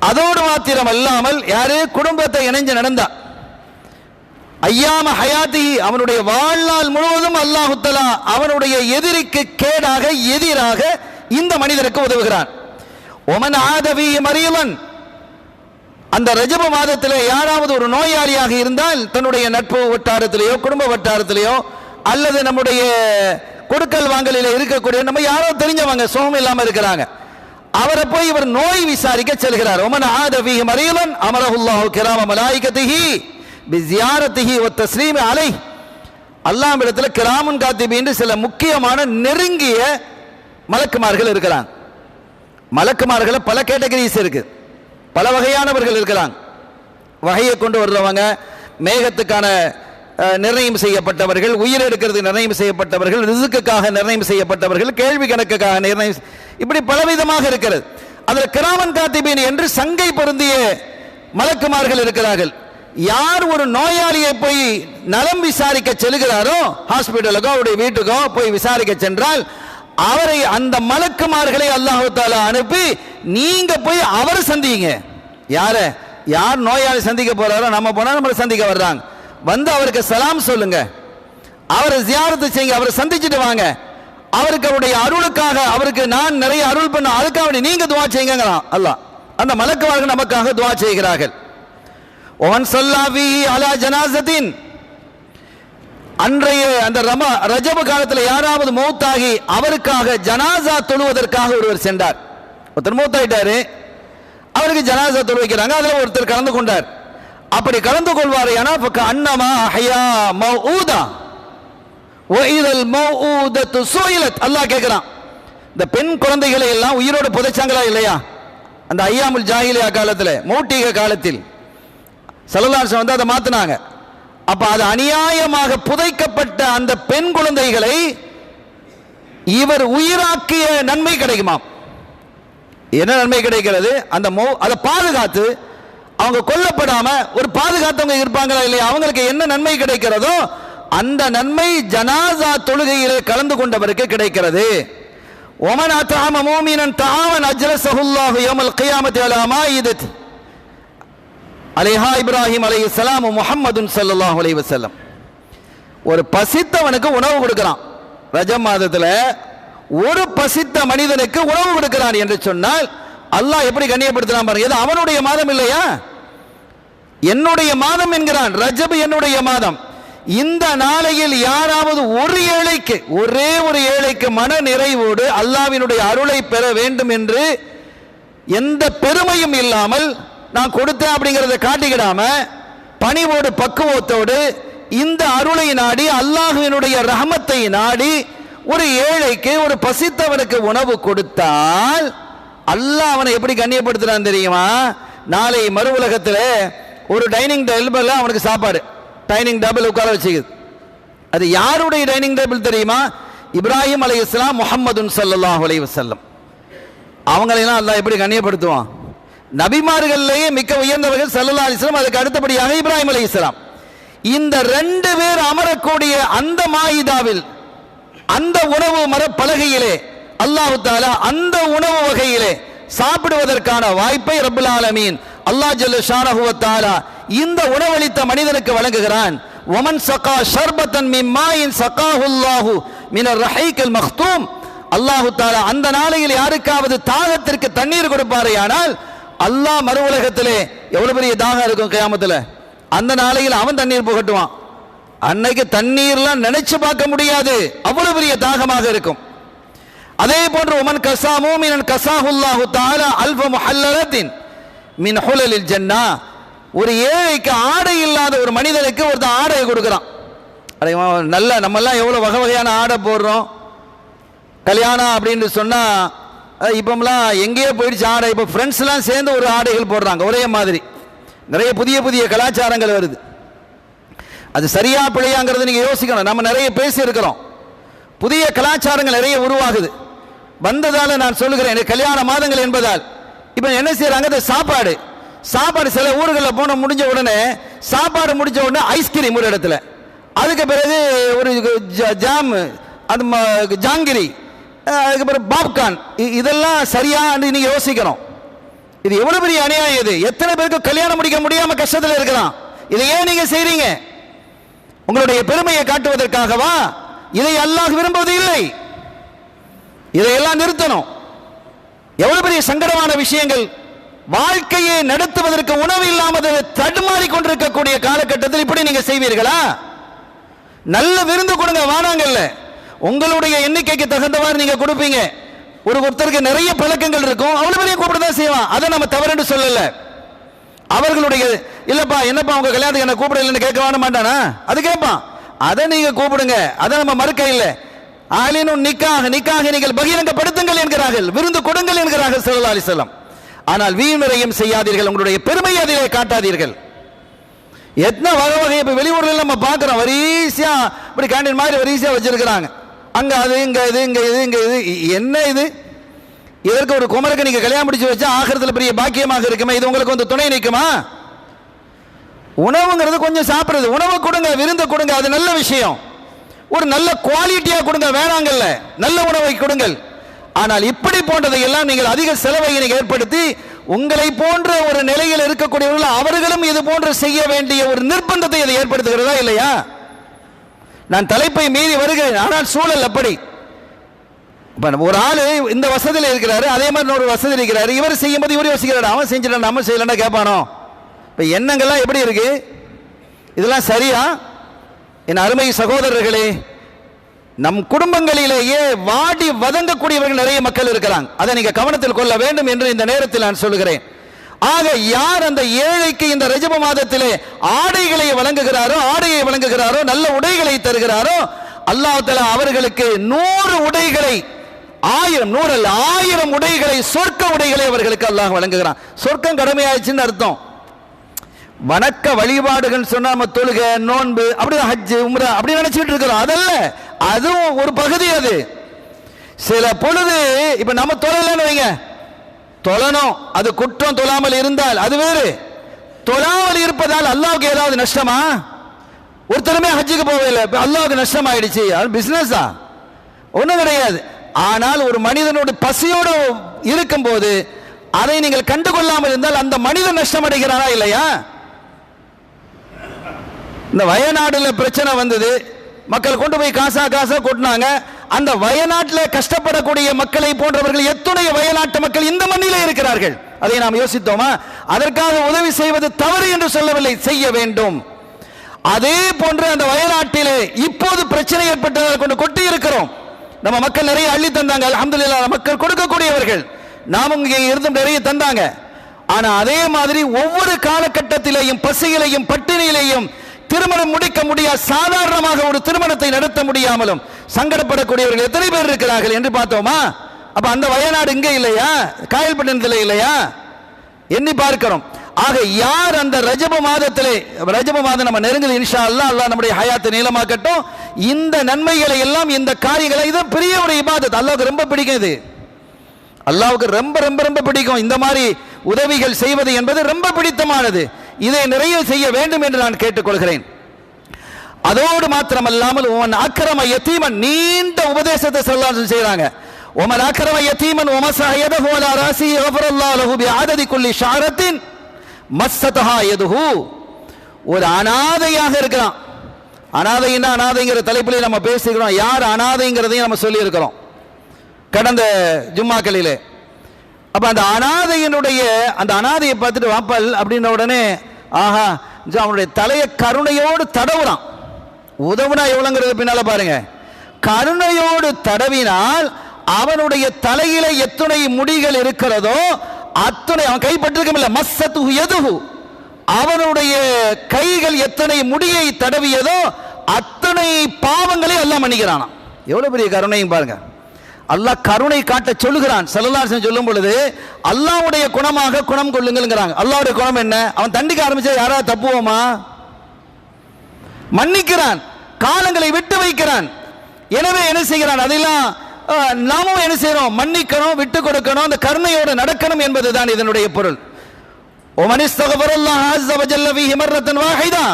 அதோடு மாத்திரம் அல்லாமல், யாரு குடும்பத்தை இணைஞ்சு நடந்தா, ஐயாம ஹயாத்தி, அவனுடைய வாழ்நாள் முழுவதும் அல்லாஹு தஆலா அவனுடைய எதிரிக்கு கேடாக, எதிராக இந்த மனிதருக்கு உதவுகிறான். ஒமன் ஆதவி மரியலன், அந்த ரஜப மாதத்திலே யாராவது ஒரு நோயாளியாக இருந்தால் தன்னுடைய நட்பு வட்டாரத்திலேயோ குடும்ப வட்டாரத்திலேயோ அல்லது நம்முடைய கொடுக்கல் வாங்கலில் இருக்கக்கூடிய நம்ம யாரோ தெரிஞ்சவங்க சுகம் இல்லாம இருக்கிறாங்க, அவரை போய் இவர் நோய் விசாரிக்க செல்கிறார். ஒமன் ஆதவி மரியலன் அமரஹுல்லாஹு கிராம மலாயிகத்திஹி பிஸியாரத்திஹி வ தஸ்லீமி அலைஹி, அல்லாஹ்விடத்தில் கிராமுன் காத்திபீன் சில முக்கியமான நெருங்கிய மலக்குமார்கள் இருக்கிறாங்க. மலக்குமார்கள் பல கேட்டகரிஸ் இருக்கு, பல வகையானவர்கள் இருக்கிறாங்க. வகையை கொண்டு வர்றவங்க, மேகத்துக்கான நிர்ணயம் செய்யப்பட்டவர்கள், உயிர் எடுக்கிறது நிர்ணயம் செய்யப்பட்டவர்கள், ரிசுக்குக்காக நிர்ணயம் செய்யப்பட்டவர்கள், கேள்வி கணக்குக்காக நிர்ணயம், இப்படி பலவிதமாக இருக்கிறது. அதில் கிராமன் காத்திபீன் என்று சங்கை பொருந்திய மலக்குமார்கள் இருக்கிறார்கள். யார் ஒரு நோயாளியை போய் நலம் விசாரிக்க செல்கிறாரோ, ஹாஸ்பிட்டலுக்கோ அவருடைய வீட்டுக்கோ போய் விசாரிக்க சென்றால் அவரை, அந்த மலக்குமார்களை அல்லாஹ் தஆலா அனுப்பி நீங்க போய் அவரை சந்திங்க. யார் நோயாளி சந்திக்க போறாரோ, நம்ம போனா நம்மளை சந்திக்க வர்றாங்க, வந்து அவருக்கு சலாம் சொல்லுங்க, அவரை ஜியாரத்து செய்யுங்க, அவரை சந்திச்சுட்டு வாங்க, அவருக்கு அவருடைய அருளுக்காக, அவருக்கு நான் நிறைய அருள் பண்ண, அதுக்காக நீங்க துவா செய்யுங்க. அல்லாஹ் அந்த மலக்குமார்கள் நமக்காக துவா செய்கிறார்கள். ஒன் ஸல்லாஃபி அலா ஜனாஸத்தின், அன்றைய அந்த ரஜப காலத்தில் யாராவது மௌத்தாகி அவருக்காக ஜனாசா தொழுவதற்காக ஒருவர் சென்றார். ஒருத்தர் மௌத்தாயிட்டாரு, அவருக்கு ஜனாசா தொழு வைக்கிறாங்க, அதில் ஒருத்தர் கலந்து கொண்டார். அப்படி கலந்து கொள்வார் அன்னமா அஹ்யா மௌஊதா வஇதல் மௌஊதத்து சுயிலத். அல்லாஹ் கேட்கிறான், இந்த பெண் குழந்தைகளை எல்லாம் உயிரோடு புதைச்சாங்களா இல்லையா? அந்த ஐயாமுல் ஜாஹிலியா காலத்தில், மௌட்டிக காலத்தில் ஸல்லல்லாஹு அலைஹி வஸல்லம் வந்து அதை மாத்தினாங்க. அப்ப அது அநியாயமாக புதைக்கப்பட்ட அந்த பெண் குழந்தைகளை இவர் உயிராக்கிய நன்மை கிடைக்குமாம். என்ன நன்மை கிடைக்கிறது? அந்த அதை பாதுகாத்து அவங்க கொல்லப்படாம ஒரு பாதுகாத்தவங்க இருப்பாங்களா இல்லையா, அவங்களுக்கு என்ன நன்மை கிடைக்கிறதோ அந்த நன்மை ஜனாசா தொழுகையிலே கலந்து கொண்டவருக்கு கிடைக்கிறது. ஒமன் அத்அம மூமினன் தஆமன் அஜ்லஸஹுல்லாஹு யௌமல் கியாமத்தி அலா மாயிதத்தி அலைஹா இப்ராஹிம் அலைஹிஸ்ஸலாம் முஹம்மதுன் ஸல்லல்லாஹு அலைஹி வஸல்லம். ஒரு பசித்தவனுக்கு உணவு கொடுக்கிறான். ரஜப் மாதத்தில் ஒரு பசித்த மனிதனுக்கு உணவு கொடுக்கிறான் என்று சொன்னால் அல்லாஹ் எப்படி கண்ணியப்படுத்துறான் பாருங்க. இது அவனுடைய மாதம் இல்லையா? என்னுடைய மாதம் என்கிறான். ரஜப் என்னுடைய மாதம். இந்த நாளையில் யாராவது ஒரு ஏழைக்கு, ஒரே ஒரு ஏழைக்கு மன நிறைவோடு அல்லாஹ்வினுடைய அருளை பெற வேண்டும் என்று எந்த பெருமையும் இல்லாமல் நான் கொடுத்தேன் அப்படிங்கிறத காட்டிக்கிடாம பணிவோடு பக்குவத்தோடு இந்த அருளை நாடி அல்லாஹ்வினுடைய ரஹமத்தை நாடி ஒரு ஏழைக்கு, ஒரு பசித்தவனுக்கு உணவு கொடுத்தால் அல்லாஹ் அவனை எப்படி கண்ணியப்படுத்துறான் தெரியுமா? நாளை மறு உலகத்தில் ஒரு டைனிங் டேபிள் அவனுக்கு சாப்பாடு, டைனிங் டேபிள் உட்கார வச்சுக்குது. அது யாருடைய டைனிங் டேபிள் தெரியுமா? இப்ராஹிம் அலைஹிஸ்ஸலாம் முஹம்மதுன் ஸல்லல்லாஹு அலைஹி வஸல்லம். அவங்களெல்லாம் அல்லாஹ் எப்படி கண்ணியப்படுத்துவான்? நபிமார்கள்லேயே மிக உயர்ந்தவர்கள் ஸல்லல்லாஹு அலைஹி வஸல்லம், அதுக்கு அடுத்தபடியாக இப்ராஹிம் அலைஹிஸ்ஸலாம். இந்த ரெண்டு பேர் அமரக்கூடிய அந்த மாயிதாவில், அந்த உணவு மரப்பலகையிலே அல்லாஹ் தஆலா அந்த உணவு வகையிலே சாப்பிடுவதற்கான வாய்ப்பை ரப்பல் ஆலமீன் அல்லாஹ் ஜல்ல ஷானஹு வ தஆலா இந்த உணவளித்த மனிதனுக்கு வழங்குகிறான். வமன் ஸகா ஷர்பத்தன் மின் மாயின் ஸகாஹுல்லாஹு மினர் ரஹீக்கில் மக்தூம். அல்லாஹ் தஆலா அந்த நாளையில் யாருக்காவது தாகத்திற்கு தண்ணீர் கொடுப்பாரேயானால் அல்லாஹ் மறு உலகத்திலே எவ்வளவு பெரிய தாகம் இருக்கும் கியாமத்தில், அந்த நாளையில் அவன் தண்ணீர் புகட்டுவான். அன்னைக்கு தண்ணீர்லாம் நினைச்சு பார்க்க முடியாது, அவ்வளவு பெரிய தாகமாக இருக்கும். அதே போன்று உமன் கஸா மூமினன் கஸாஹுல்லாஹு தஆலா அல்ஃப முஹல்லலத்தின் மின் ஹுலலில் ஜன்னா. ஒரு ஏழைக்கு ஆடை இல்லாத ஒரு மனிதனுக்கு ஒருத்தன் ஆடை கொடுக்குறான். நல்ல நம்மெல்லாம் எவ்வளோ வகை வகையான ஆடை போடுறோம். கல்யாணம் அப்படின்னு சொன்னால் இப்போலாம் எங்கேயோ போயிடுச்சு ஆடை. இப்போ ஃப்ரெண்ட்ஸ்லாம் சேர்ந்து ஒரு ஆடைகள் போடுறாங்க ஒரே மாதிரி. நிறைய புதிய புதிய கலாச்சாரங்கள் வருது. அது சரியா பிழையாங்கிறது நீங்கள் யோசிக்கணும். நம்ம நிறைய பேசியிருக்கிறோம். புதிய கலாச்சாரங்கள் நிறைய உருவாகுது. வந்ததால் நான் சொல்லுகிறேன், கல்யாண மாதங்கள் என்பதால் இப்போ என்ன செய்யறாங்க, இந்த சாப்பாடு சில ஊர்களில் போன முடிஞ்ச உடனே சாப்பாடு முடிஞ்ச உடனே ஐஸ்கிரீம் ஒரு இடத்துல, அதுக்கு பிறகு ஒரு ஜாம், அது ஜாங்கிரி, அதுக்கு பிறகு பாப்கார்ன். இதெல்லாம் சரியா நீங்க யோசிக்கணும். இது எவ்வளவு பெரிய அநியாயம். இது எத்தனை பேருக்கு கல்யாணம் முடிக்க முடியாம கஷ்டத்தில் இருக்கிறான். இதை ஏன் நீங்க செய்றீங்க? உங்களுடைய பெருமையை காட்டுவதற்காகவா? இதை அல்லாஹ் விரும்புவது இல்லை. இதையெல்லாம் நிறுத்தணும். எவ்வளவு பெரிய சங்கடமான விஷயங்கள். வாழ்க்கையை நடத்துவதற்கு உணவு இல்லாமல் தடுமாறி கொண்டிருக்கக்கூடிய காலகட்டத்தில் இப்படி நீங்க செய்வீர்களா? நல்ல விருந்து கொடுங்க, வானாங்கல்ல. உங்களுடைய எண்ணிக்கைக்கு தகுந்தவாறு நீங்க கொடுப்பீங்க. ஒருத்தருக்கு நிறைய பழக்கங்கள் இருக்கும், அவ்வளவு பெரிய கூப்பிட தான் செய்வான். அதை நம்ம தவறு சொல்லல. அவர்களுடைய இல்லப்பா என்னப்பா உங்க கல்யாணத்துக்கு என்ன கூப்பிடலன்னு கேட்க வேண மாட்டானா? அது கேட்பான். அதை நீங்க கூப்பிடுங்க, அதை நம்ம மறுக்க இல்லை. ஆலினும் நிக்காக நீங்கள் பகிரங்கப்படுத்துங்கள் என்கிறார்கள், விருந்து கொடுங்கள் என்கிறார்கள் ஸல்லல்லாஹு அலைஹி வஸல்லம். ஆனால் வீண்விரயம் செய்யாதீர்கள், உங்களுடைய பெருமை அதிலே காட்டாதீர்கள். எத்தனை வகை இப்ப வெளியூர்ல நம்ம பார்க்கிறோம், வரிசையா இப்படி கேண்டீன் மாதிரி வரிசையா வச்சிருக்கிறாங்க. அங்க அது இங்க இது இங்க இது இங்க இது, என்ன இது? இதற்கு ஒரு குமரக்கு நீங்க கல்யாணம் முடிச்சு வச்சா ஆகிரத்துல பெரிய பாக்கியமாக இருக்குமே, இது உங்களுக்கு வந்து துணை நிற்குமா? உணவுங்கிறது கொஞ்சம் சாப்பிடுறது, உணவு கொடுங்க, விருந்து கொடுங்க, அது நல்ல விஷயம். ஒரு நல்ல குவாலிட்டியா கொடுங்க, வேணாங்கல்ல, நல்ல உணவை கொடுங்கள். ஆனால் இப்படி போன்றதை எல்லாம் நீங்கள் அதிக செலவை ஏற்படுத்தி உங்களை போன்ற ஒரு நிலையில் இருக்கக்கூடியவர்கள் அவர்களும் இது போன்று செய்ய வேண்டிய ஒரு நிர்பந்தத்தை அதை ஏற்படுத்துகிறதா இல்லையா? நான் தலைப்பை மீறி வருகிறேன், ஆனால் சூழல் அப்படி. ஒரு ஆளு இந்த வசதியில் இருக்கிறாரு, அதே மாதிரி ஒரு வசதி இருக்கிறாரு, இவர் செய்யும் போது இவர் யோசிக்கிறாரு, அவன் செஞ்சிடலாம் நம்ம செய்யலன்னா கேட்பானோ? இப்ப எண்ணங்கள்லாம் எப்படி இருக்கு? இதெல்லாம் சரியா? என் அருமை சகோதரர்களே, நம் குடும்பங்களிலேயே வாடி வதங்கக்கூடியவர்கள் நிறைய மக்கள் இருக்கிறாங்க. அதை நீங்க கவனத்தில் கொள்ள வேண்டும் என்று இந்த நேரத்தில் நான் சொல்லுகிறேன். ஆக யார் அந்த ஏழைக்கு இந்த ரஜப மாதத்திலே ஆடைகளை வழங்குகிறாரோ, நல்ல உடைகளை தருகிறாரோ, அல்லாஹ் தஆலா அவர்களுக்கு 100 உடைகளை, 1000 உடைகளை, சொர்க்க உடைகளை அவர்களுக்கு அல்லாஹ் வழங்குகிறான். சொர்க்கம் கடமையாயிடுச்சுன்னு அர்த்தம். வணக்க வழிபாடுகள் சொன்னா நம்ம தொழுக, நோன்பு, அப்படி ஹஜ், உம்ரா அப்படி நினைச்சிட்டு இருக்கிறோம். அதல்ல, அதுவும் ஒரு பகுதி. அது சில பொழுது இப்ப நம்ம தொழலன்னு வைங்க, தொழணும், அது குற்றம். தொழாமல் இருந்தால் அது வேறு. தொழாமல் இருப்பதால் அல்லாஹ்வுக்கு ஏதாவது நஷ்டமா? ஒருத்தருமே ஹஜ்ஜுக்கு போகவில்லை, அல்லாஹ்வுக்கு நஷ்டம் ஆயிடுச்சு, அது பிசினஸா? ஒண்ணும் கிடையாது. ஆனால் ஒரு மனிதனோட பசியோடு இருக்கும் போது அதை நீங்கள் கண்டுகொள்ளாமல் இருந்தால் அந்த மனிதன் நஷ்டம் அடைகிறாரா இல்லையா? இந்த வயநாடுல பிரச்சனை வந்தது, மக்கள் கொண்டு போய் காசா கொட்டினாங்க. அந்த வயநாட்டில் கஷ்டப்படக்கூடிய மக்களை போன்றவர்கள் எத்தனை வயநாட்டு மக்கள் இந்த மண்ணிலே இருக்கிறார்கள். அதை நாம் யோசித்தோமா? அதற்காக உதவி செய்வது தவறு என்று சொல்லவில்லை, செய்ய வேண்டும். அதே போன்று அந்த வயநாட்டிலே இப்போது பிரச்சனை ஏற்பட்டதை கொண்டு கொட்டி இருக்கிறோம். நம்ம மக்கள் நிறைய அள்ளி தந்தாங்க, அல்ஹம்துலில்லாஹ். மக்கள் கொடுக்கக்கூடியவர்கள், நாமும் இங்கே இருந்தும் நிறைய தந்தாங்க. ஆனா அதே மாதிரி ஒவ்வொரு காலகட்டத்திலேயும் பசியிலையும் பட்டினியிலேயும் திருமணம் முடிக்க முடியாது, சாதாரணமாக ஒரு திருமணத்தை நடத்த முடியாமலும் சங்கடப்படக்கூடியவர்கள் எத்தனை பேர் இருக்கிறார்கள் என்று பார்த்தோமா? அப்ப அந்த வயநாடு இங்கே இல்லையா? காயல்பட்டினத்தில் இல்லையா? எண்ணி பார்க்கிறோம். ஆக யார் அந்த ரஜப மாதம் நம்ம நெருங்குது, இன்ஷா அல்லாஹ், அல்லாஹ் நம்முடைய ஹயாத்தை நீளமாக்கட்டும். இந்த நன்மைகளை எல்லாம், இந்த காரியங்களை, இது பெரிய ஒரு இபாதத், அல்லாஹ்வுக்கு ரொம்ப பிடிக்கும். இது அல்லாஹ்வுக்கு ரொம்ப ரொம்ப ரொம்ப பிடிக்கும். இந்த மாதிரி உதவிகள் செய்வது என்பது ரொம்ப பிடித்தமானது. இதை நிறைய செய்ய வேண்டும் என்று நான் கேட்டுக்கொள்கிறேன். அதோடு மாத்திரமல்லாமல் உமன் அக்ரம யதீமன், நீண்ட உபதேசத்தை ஸல்லல்லாஹு செய்றாங்க. உமன் அக்ரம யதீமன் வமஸஹ யதஹு அலா ராஸிஹி கஃபரல்லாஹு லஹு பிஅததி குல்லி ஷஅரத்தின் மஸ்ஸதஹா யதுஹு. ஒரு அனாதையாக இருக்கிறான். அனாதைங்கிற தலைப்பிலே நம்ம பேசுகிறோம். யார் அனாதைங்கிறதையும் நம்ம சொல்லி இருக்கிறோம் கடந்த ஜும்மாக்களிலே. அப்ப அந்த அனாதையை பார்த்துட்டு வாப்பல் அப்படின்ற உடனே, ஆஹா, அவனுடைய தலையை கருணையோடு தடவுறான். உதவுனா எவ்வளவுங்கிறது பின்னால பாருங்க. கருணையோடு தடவினால் அவனுடைய தலையில எத்தனை முடிகள் இருக்கிறதோ அத்தனை, அவன் கைப்பற்றிருக்கமில்ல, மஸ்ஸதுஹு யதுஹு, அவனுடைய கைகள் எத்தனை முடியை தடவியதோ அத்தனை பாவங்களை அல்லாஹ் மன்னிக்கிறானாம். எவ்வளவு பெரிய கருணையும் பாருங்க. அல்லாஹ் கருணை காட்ட சொல்லுகிறான். ஸல்லல்லாஹு அலைஹி வஸல்லம் சொல்லும் பொழுது அல்லாஹ்வுடைய குணமாக குணம் கொள்ளுங்கள்ங்கறாங்க. அல்லாஹ்வுடைய குணம் என்ன? அவன் தண்டிக்க ஆரம்பிச்சா யாராவது தப்புவோமா? மன்னிக்கிறான், காலங்களை விட்டு வைக்கிறான். எனவே என்ன செய்கிறான்? அதெல்லாம் நாமும் என்ன செய்யறோம்? மன்னிக்கணும், விட்டு கொடுக்கணும், அந்த கருணையோடு நடக்கணும் என்பதுதான் இதனுடைய பொருள். ஒமனிஸ்தகஃபிருல்லாஹ் அஸ்ஸ வஜல்ல ஃபீஹி மர்ரத்தன் வாஹிதா,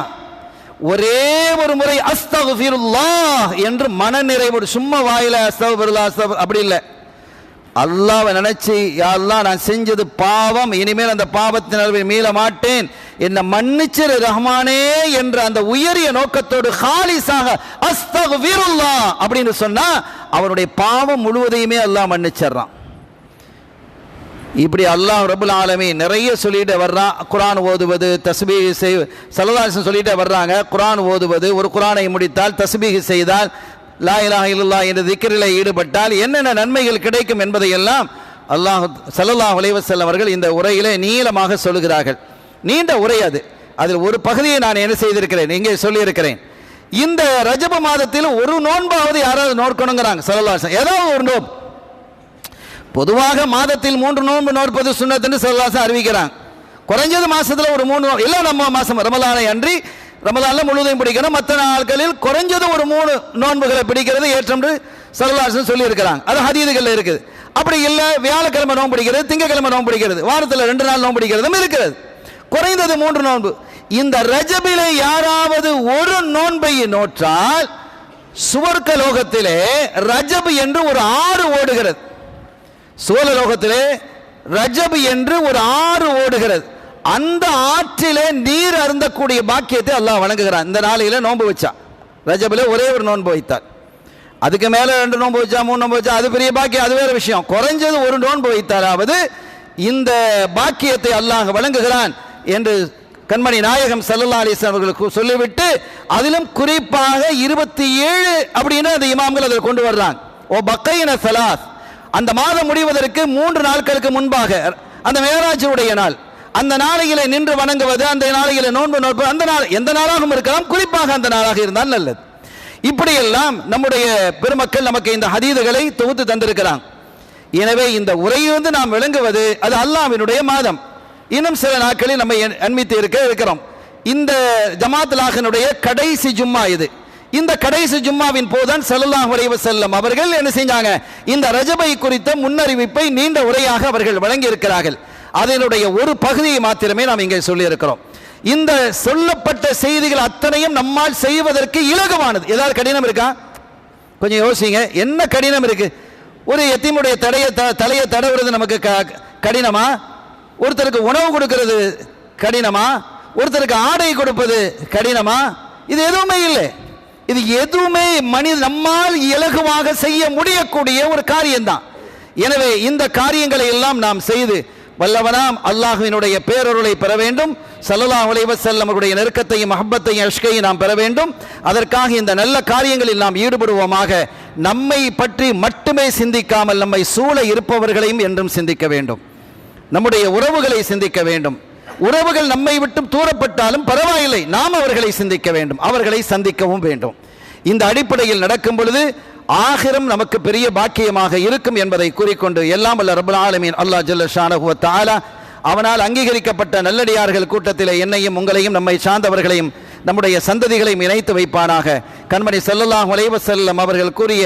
ஒரே ஒரு முறை அஸ்தக்ஃபிருல்லாஹ் என்று மன நிறைவோடு, சும்மா வாயில அஸ்தக்ஃபிருல்லாஹ் அப்படி இல்லை, அல்லாஹ்வை நினைச்சு, யா அல்லாஹ் நான் செஞ்சது பாவம், இனிமேல் அந்த பாவத்தினரை மீள மாட்டேன், என்ன மன்னிச்சிரு ரஹ்மானே என்ற அந்த உயரிய நோக்கத்தோடு ஹாலிஸாக அஸ்தக்ஃபிருல்லாஹ் அப்படின்னு சொன்னா அவருடைய பாவம் முழுவதையுமே அல்லாஹ் மன்னிச்சிடறான். இப்படி அல்லாஹ் ரப்புல் ஆலமீன் நிறைய சொல்லிட்டு வர்றான். குர்ஆன் ஓதுவது, தஸ்பீஹ் ஸல்லல்லாஹு அலைஹி வஸல்லம் சொல்லிட்டே வர்றாங்க. குர்ஆன் ஓதுவது, ஒரு குர்ஆனை முடித்தால், தஸ்பீஹ் செய்தால், லா இலாஹா இல்லல்லாஹ் என்ற திக்ரிலே ஈடுபட்டால் என்னென்ன நன்மைகள் கிடைக்கும் என்பதை எல்லாம் அல்லாஹ் ஸல்லல்லாஹு அலைஹி வஸல்லம் அவர்கள் இந்த உரையிலே நீளமாக சொல்லுகிறார்கள். நீண்ட உரை அது. அதில் ஒரு பகுதியை நான் என்ன செய்திருக்கிறேன், இங்கே சொல்லியிருக்கிறேன். இந்த ரஜப மாதத்தில் ஒரு நோன்பாவது யாராவது நோக்கணுங்கிறாங்க ஸல்லல்லாஹு அலைஹி வஸல்லம். ஏதாவது ஒரு நோன்பு. பொதுவாக மாதத்தில் 3 நோன்பு நோற்பது சுன்னத்துன்னு ஸல்லல்லாஹு அலைஹி வஸல்லம் அறிவிக்கிறாங்க. குறைஞ்சது மாசத்துல ஒரு 3 இல்லை, நம்ம மாசம் ரமலானை அன்றி ரமலான்ல முழுவதையும் பிடிக்கணும், மற்ற நாட்களில் குறைஞ்சது ஒரு 3 நோன்புகளை பிடிக்கிறது ஏற்றம் ஸல்லல்லாஹு அலைஹி வஸல்லம் சொல்லி இருக்கிறாங்க. அது ஹதீதுகள்ல இருக்குது. அப்படி இல்லை, வியாழக்கிழமை நோன்பு பிடிக்கிறது, திங்கக்கிழமை நோன்பு பிடிக்கிறது, வாரத்தில் 2 நாள் நோன்பு பிடிக்கிறதும் இருக்கிறது. குறைந்தது 3 நோன்பு. இந்த ரஜபிலே யாராவது ஒரு நோன்பை நோற்றால் சுவர்க்க லோகத்திலே ரஜப் என்று ஒரு ஆறு ஓடுகிறது. சுவர்லோகத்திலே ரஜப் என்று ஒரு ஆறு ஓடுகிறது. அந்த ஆற்றிலே நீர் அருந்தக்கூடிய பாக்கியத்தை அல்லாஹ் வழங்குகிறான். இந்த நாளையில நோன்பு வச்சா, ரஜபிலே ஒரே ஒரு நோன்பு வைத்தார். அதுக்கு மேல 2 நோன்பு வச்சா 3 நோன்பு வச்சா அது பெரிய பாக்கியம், அது வேற விஷயம். குறைஞ்சது ஒரு நோன்பு வைத்தாராவது இந்த பாக்கியத்தை அல்லாஹ் வழங்குகிறான் என்று கண்மணி நாயகம் ஸல்லல்லாஹு அலைஹி வஸல்லம் அவர்களுக்கு சொல்லிவிட்டு, அதிலும் குறிப்பாக 27 அப்படின்னு அந்த இமாம்கள் அதில் கொண்டு வர்றாங்க. ஓ பக்கைன ஸலாத், அந்த மாதம் முடிவதற்கு 3 நாட்களுக்கு முன்பாக அந்த மேராஜுடைய நாள், அந்த நாளையில நின்று வணங்குவது, அந்த நாளையில நோன்பு நோற்பது, அந்த நாள் எந்த நாளாகவும் இருக்கலாம், குறிப்பாக அந்த நாளாக இருந்தால் நல்லது. இப்படியெல்லாம் நம்முடைய பெருமக்கள் நமக்கு இந்த ஹதீதுகளை தொகுத்து தந்திருக்கிறாங்க. எனவே இந்த உரையை நாம் விளங்குவது, அது அல்லாஹ்வினுடைய மாதம். இன்னும் சில நாட்களில் நம்ம அண்மித்து இருக்கிறோம். இந்த ஜமாத்துல் ஆஹினுடைய கடைசி ஜும்மா இது. இந்த கடைசி ஜும்மாவின் போதுதான் ஸல்லல்லாஹு அலைஹி வஸல்லம் அவர்கள் என்ன செஞ்சாங்க, இந்த ரஜபை குறித்த முன்னறிவிப்பை நீண்ட உரையாக அவர்கள் வழங்கி இருக்கிறார்கள். அதனுடைய ஒரு பகுதியை மாத்திரமே நாம் இங்கே சொல்லி இருக்கிறோம். இந்த சொல்லப்பட்ட செய்திகள் அத்தனையும் நம்மால் செய்வதற்கு இலகுவானது. ஏதாவது கடினம் இருக்கா? கொஞ்சம் யோசிங்க, என்ன கடினம் இருக்கு? ஒரு எத்தீமுடைய தலையை தடவுறது நமக்கு கடினமா? ஒருத்தருக்கு உணவு கொடுக்கிறது கடினமா? ஒருத்தருக்கு ஆடை கொடுப்பது கடினமா? இது எதுவுமே இல்லை. இது எதுவுமே நம்மால் இலகுவாக செய்ய முடியக்கூடிய ஒரு காரியம்தான். எனவே இந்த காரியங்களை எல்லாம் நாம் செய்து வல்லவனாம் அல்லாஹ்வினுடைய பேரருளை பெற வேண்டும், ஸல்லல்லாஹு அலைஹி வஸல்லம் அவருடைய நெருக்கத்தையும் மஹப்பத்தையும் அஷ்கையும் நாம் பெற வேண்டும். அதற்காக இந்த நல்ல காரியங்களில் நாம் ஈடுபடுவோமாக. நம்மை பற்றி மட்டுமே சிந்திக்காமல் நம்மை சூழ இருப்பவர்களையும் என்றும் சிந்திக்க வேண்டும். நம்முடைய உறவுகளை சிந்திக்க வேண்டும். உறவுகள் நம்மை விட்டு தூரப்பட்டாலும் பரவாயில்லை, நாம் அவர்களை சிந்திக்க வேண்டும், அவர்களை சந்திக்கவும் வேண்டும். இந்த அடிப்படையில் நடக்கும் பொழுது ஆகிரம் நமக்கு பெரிய பாக்கியமாக இருக்கும் என்பதை கூறிக்கொண்டு, எல்லாம் வல்ல ரப்பல் ஆலமீன் அல்லாஹ் ஜல்ல ஷானஹு வ தஆலா அவனால் அங்கீகரிக்கப்பட்ட நல்லடியார்கள் கூட்டத்திலே என்னையும் உங்களையும் நம்மை சார்ந்தவர்களையும் நம்முடைய சந்ததிகளையும் இணைத்து வைப்பானாக. கண்மணி ஸல்லல்லாஹு அலைஹி வஸல்லம் அவர்கள் கூறிய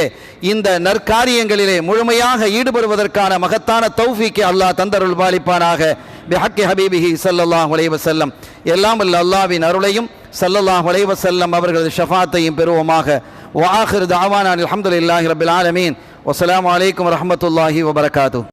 இந்த நற்காரியங்களிலே முழுமையாக ஈடுபடுவதற்கான மகத்தான தௌஃபீக்கை அல்லாஹ் தந்தருள் பாலிப்பானாக. பிஹக்கி ஹபீபிஹி ஸல்லல்லாஹு அலைஹி வஸல்லம். எல்லாம் வல்ல அல்லாஹ்வின் அருளையும் ஸல்லல்லாஹு அலைஹி வஸல்லம் அவர்களது ஷஃபாத்தையும் பெறுவோமாக. வ ஆகிரு தஅவானா அல்ஹம்துலில்லாஹி ரப்பில் ஆலமீன். வஸ்ஸலாமு அலைக்கும் வரஹ்மத்துல்லாஹி வபரகாத்துஹு.